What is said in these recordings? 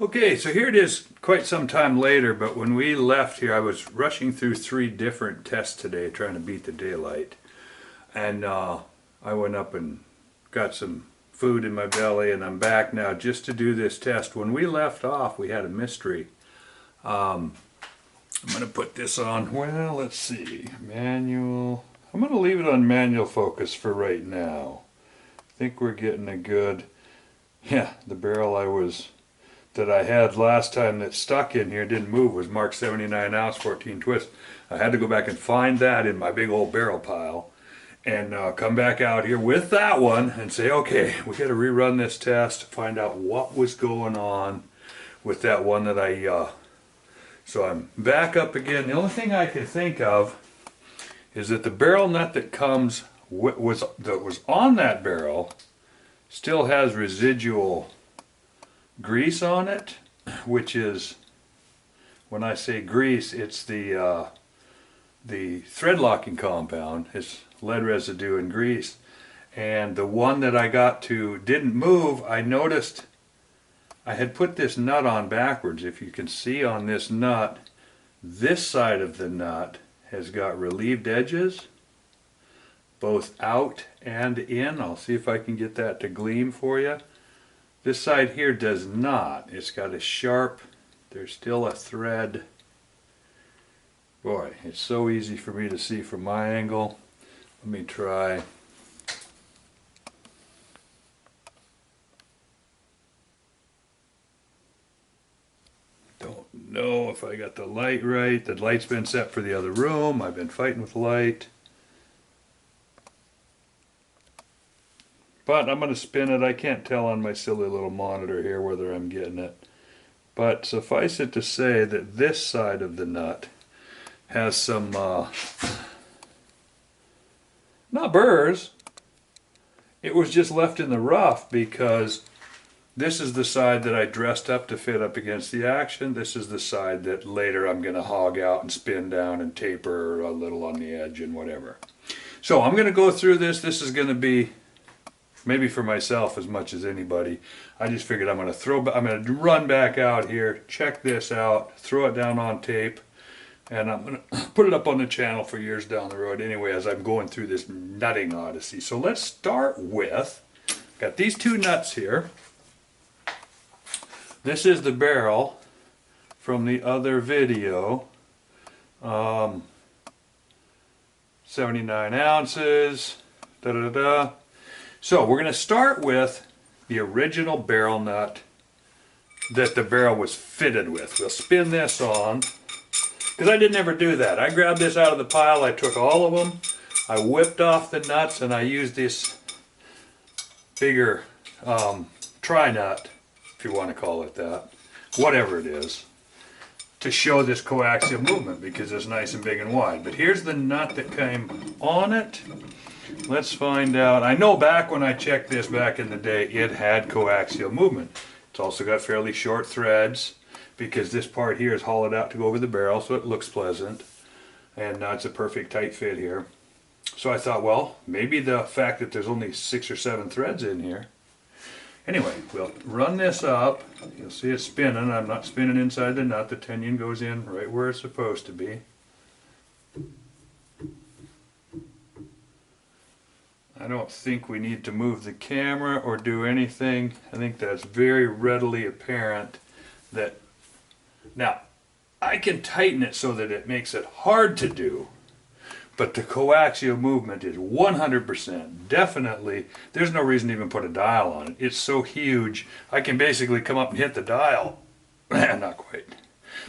Okay, so here it is quite some time later, but when we left here, I was rushing through 3 different tests today trying to beat the daylight. And I went up and got some food in my belly, and I'm back now just to do this test. When we left off, we had a mystery. I'm going to put this on, well, let's see, manual. I'm going to leave it on manual focus for right now. I think we're getting a good, yeah, the barrel that I had last time that stuck in here didn't move was marked 79 ounce 14 twist. I had to go back and find that in my big old barrel pile and come back out here with that one and say, okay, we got to rerun this test to find out what was going on with that one that so I'm back up again. The only thing I can think of is that the barrel nut that was on that barrel still has residual grease on it, which is, when I say grease, it's the thread locking compound. It's lead residue and grease. And the one that I got to didn't move. I noticed I had put this nut on backwards. If you can see on this nut, this side of the nut has got relieved edges, both out and in. I'll see if I can get that to gleam for you. This side here does not. It's got a sharp, there's still a thread. Boy, it's so easy for me to see from my angle. Let me try. Don't know if I got the light right. The light's been set for the other room. I've been fighting with light. But I'm going to spin it. I can't tell on my silly little monitor here whether I'm getting it. But suffice it to say that this side of the nut has some, not burrs. It was just left in the rough because this is the side that I dressed up to fit up against the action. This is the side that later I'm going to hog out and spin down and taper a little on the edge and whatever. So I'm going to go through this. This is going to be maybe for myself as much as anybody. I just figured I'm going to run back out here, check this out, throw it down on tape, and I'm going to put it up on the channel for years down the road anyway as I'm going through this nutting odyssey. So let's start with, got these 2 nuts here. This is the barrel from the other video. 79 ounces, da-da-da-da. So we're going to start with the original barrel nut that the barrel was fitted with. We'll spin this on, because I didn't ever do that. I grabbed this out of the pile, I took all of them, I whipped off the nuts, and I used this bigger tri-nut, if you want to call it that, whatever it is, to show this coaxial movement because it's nice and big and wide. But here's the nut that came on it. Let's find out. I know back when I checked this back in the day, it had coaxial movement. It's also got fairly short threads because this part here is hollowed out to go over the barrel, so it looks pleasant. And now it's a perfect tight fit here. So I thought, well, maybe the fact that there's only 6 or 7 threads in here. Anyway, we'll run this up. You'll see it spinning. I'm not spinning inside the nut. The tenon goes in right where it's supposed to be. I don't think we need to move the camera or do anything. I think that's very readily apparent that, now, I can tighten it so that it makes it hard to do, but the coaxial movement is 100%, definitely. There's no reason to even put a dial on it. It's so huge, I can basically come up and hit the dial. Not quite.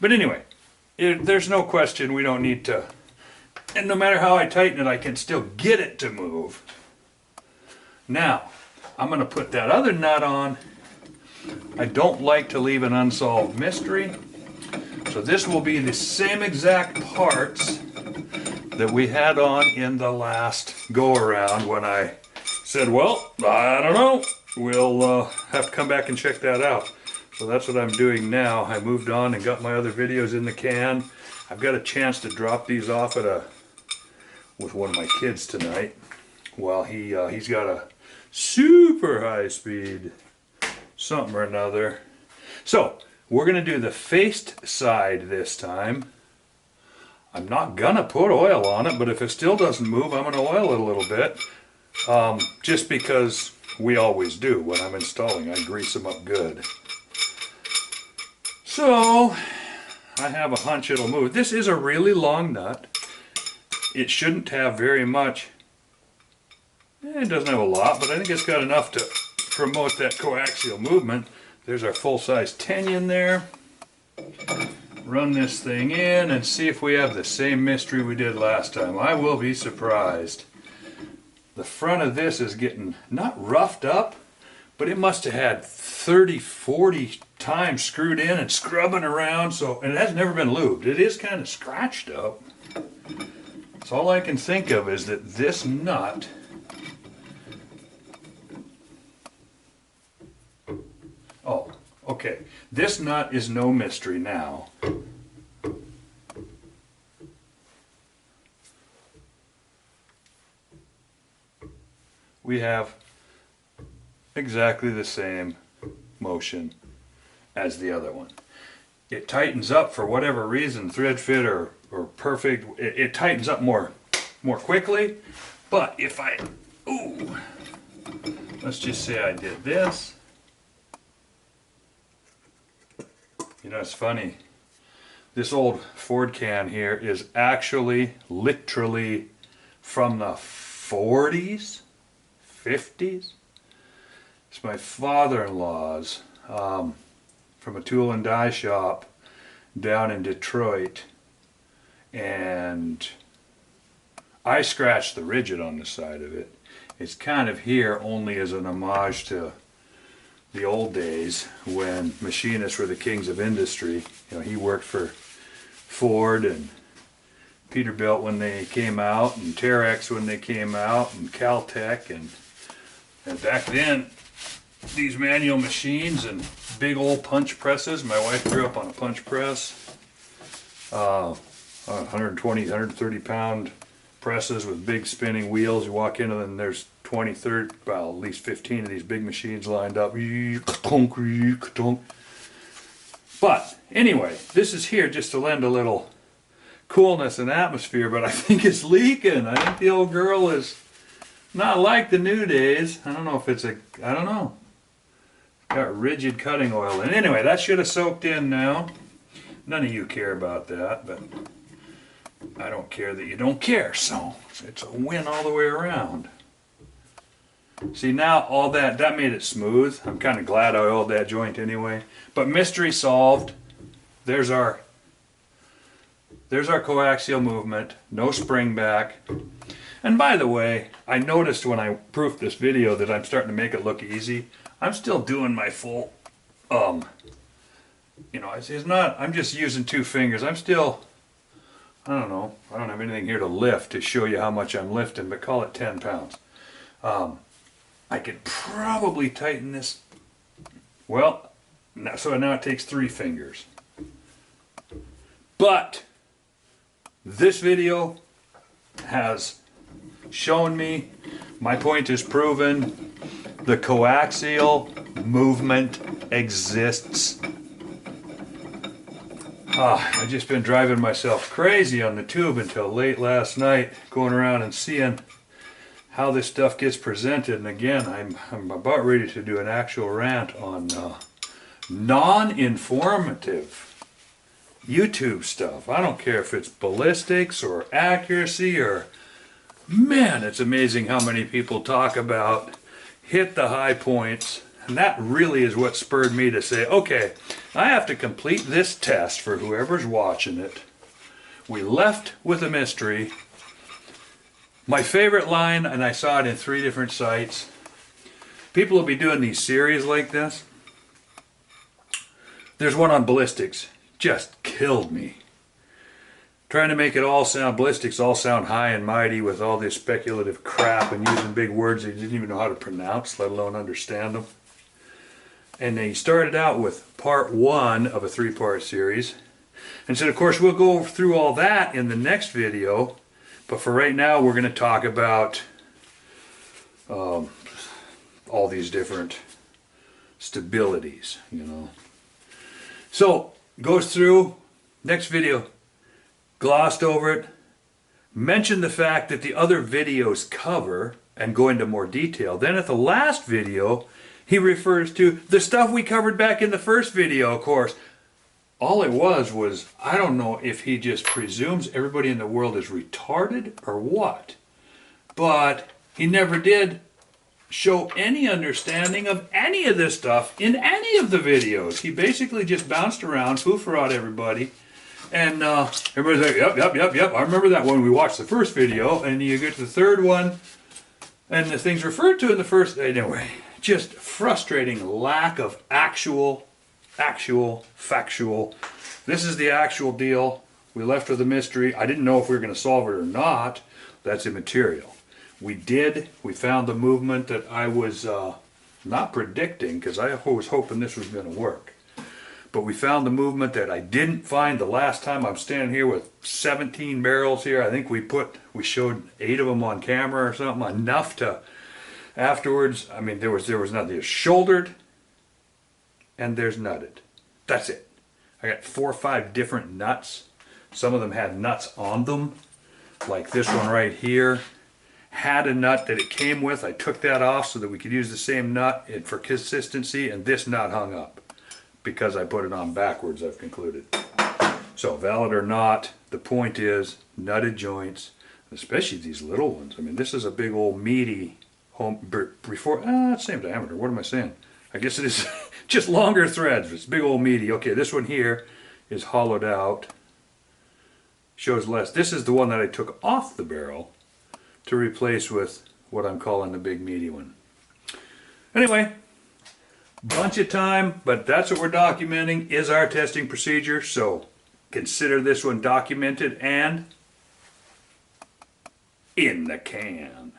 But anyway, there's no question we don't need to, and no matter how I tighten it, I can still get it to move. Now, I'm going to put that other nut on. I don't like to leave an unsolved mystery. So this will be the same exact parts that we had on in the last go-around when I said, well, I don't know. We'll have to come back and check that out. So that's what I'm doing now. I moved on and got my other videos in the can. I've got a chance to drop these off with one of my kids tonight. Well, he's got a super high speed something or another. So We're going to do the faced side this time. I'm not going to put oil on it, but if it still doesn't move, I'm going to oil it a little bit. Just because we always do when I'm installing. I grease them up good. So, I have a hunch it'll move. This is a really long nut. It shouldn't have very much. It doesn't have a lot, but I think it's got enough to promote that coaxial movement. There's our full-size tenon there. Run this thing in and see if we have the same mystery we did last time. I will be surprised. The front of this is getting not roughed up, but it must have had 30, 40 times screwed in and scrubbing around, and it has never been lubed. It is kind of scratched up. So all I can think of is that this nut okay, this nut is no mystery now. We have exactly the same motion as the other one. It tightens up for whatever reason, thread fit or perfect. It tightens up more quickly. But if let's just say I did this. You know, it's funny. This old Ford can here is actually literally from the 40s, 50s. It's my father-in-law's from a tool and die shop down in Detroit, and I scratched the rigid on the side of it. It's kind of here only as an homage to the old days when machinists were the kings of industry. You know, he worked for Ford and Peterbilt when they came out, and Terex when they came out, and Caltech, and back then these manual machines and big old punch presses. My wife grew up on a punch press, 120, 130 pound presses with big spinning wheels. You walk into them and there's 20, 30, well, at least 15 of these big machines lined up. But anyway, this is here just to lend a little coolness and atmosphere, but I think it's leaking. I think the old girl is not like the new days. I don't know if it's I don't know. Got rigid cutting oil in. Anyway, that should have soaked in now. None of you care about that, but I don't care that you don't care, so it's a win all the way around. See, now all that made it smooth. I'm kind of glad I oiled that joint anyway. But mystery solved. There's our coaxial movement, no spring back. And by the way, I noticed when I proofed this video that I'm starting to make it look easy. I'm still doing my full, you know, it's not, I'm just using 2 fingers. I'm still, I don't know, I don't have anything here to lift to show you how much I'm lifting, but call it 10 pounds. I could probably tighten this, well, so now it takes 3 fingers. But this video has shown me, my point is proven, the coaxial movement exists. I've just been driving myself crazy on the tube until late last night, going around and seeing how this stuff gets presented. And again, I'm about ready to do an actual rant on non-informative YouTube stuff. I don't care if it's ballistics or accuracy or, man, it's amazing how many people talk about hit the high points. And that really is what spurred me to say, okay, I have to complete this test for whoever's watching it. We left with a mystery. My favorite line, and I saw it in 3 different sites, people will be doing these series like this. There's one on ballistics, just killed me. Trying to make it all sound, ballistics all sound high and mighty with all this speculative crap and using big words they didn't even know how to pronounce, let alone understand them. And they started out with part 1 of a 3-part series and said, of course, we'll go through all that in the next video, but for right now we're going to talk about all these different stabilities, you know. So, goes through, next video, glossed over it, mentioned the fact that the other videos cover and go into more detail. Then at the last video, he refers to the stuff we covered back in the first video, of course. All it was, I don't know if he just presumes everybody in the world is retarded or what, but he never did show any understanding of any of this stuff in any of the videos. He basically just bounced around, poof-erod everybody, and everybody's like, yep, I remember that one. We watched the first video, and you get to the third one, and the things referred to in the first, anyway, just frustrating lack of actual, factual. This is the actual deal. We left with a mystery. I didn't know if we were going to solve it or not. That's immaterial. We found the movement that I was not predicting, because I was hoping this was going to work. But we found the movement that I didn't find the last time. I'm standing here with 17 barrels here. I think we showed 8 of them on camera or something, enough to, afterwards, I mean, there was nothing. There's shouldered and there's nutted. That's it. I got 4 or 5 different nuts. Some of them had nuts on them, like this one right here. Had a nut that it came with. I took that off so that we could use the same nut for consistency, and this nut hung up because I put it on backwards, I've concluded. So valid or not, the point is nutted joints, especially these little ones. I mean, this is a big old meaty same diameter. What am I saying? I guess it is just longer threads. It's big old meaty. Okay, this one here is hollowed out. Shows less. This is the one that I took off the barrel to replace with what I'm calling the big meaty one. Anyway, bunch of time, but that's what we're documenting is our testing procedure. So consider this one documented and in the can.